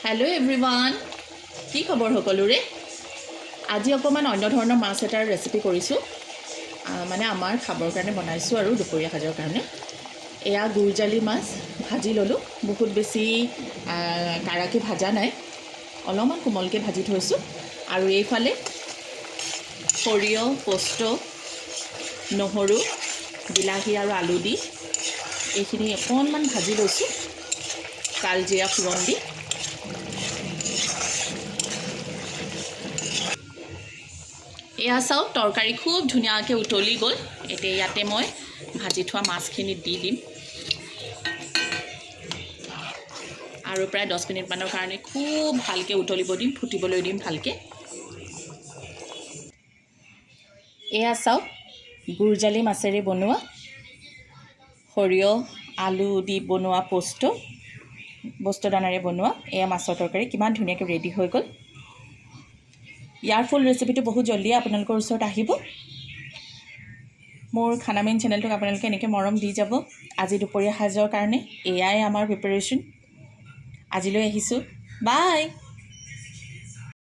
hello everyone की खबर सकलोरे आज अकमान अन्य धৰণৰ माছ এটাৰ ৰেচিপি কৰিছো মানে আমাৰ খাবৰ কাৰণে বনাইছো আৰু দুপৰীয়া সাজৰ কাৰণে এয়া গুৰজালি মাছ ভাজি ললো বহুত বেছি কাৰাকে ভাজা নাই অলপমান কোমলকে ভাজি থৈছো আৰু এইফালে সৰিয়হ পোস্ত নহৰু বিলাহী আৰু আলু দি এইখিনি অকণমান ভাজি লৈছো কালজিৰা ফুৰণ দি এয়া চাওক তৰকাৰী খুব ধুনীয়াকৈ উতলি গ'ল এতিয়া ইয়াতে মই ভাজি থোৱা মাছখিনি দি দিম আৰু প্ৰায় 10 মিনিট মানৰ কাৰণে খুব ভালকৈ উতলিব দিম ফুটিবলৈ দিম ভালকৈ এয়া চাওক গুৰজালি মাছেৰে বনোৱা সৰিয়হ আলু দি বনোৱা পোস্ত দানাৰে বনোৱা এয়া মাছৰ তৰকাৰী কিমান ধুনীয়াকৈ ৰেডি হৈ গ'ল ইয়াৰ ফুল ৰেচিপিটো বহুত জলদি আপোনালোকৰ ওচৰত আহিব মোৰ খানামেন চেনেলটোক আপোনালোকে এনেকৈ মৰম দি যাব আজি দুপৰীয়া সাজৰ কাৰণে এয়াই আমাৰ প্ৰিপাৰেশ্যন আজিলৈ আহিছোঁ বাই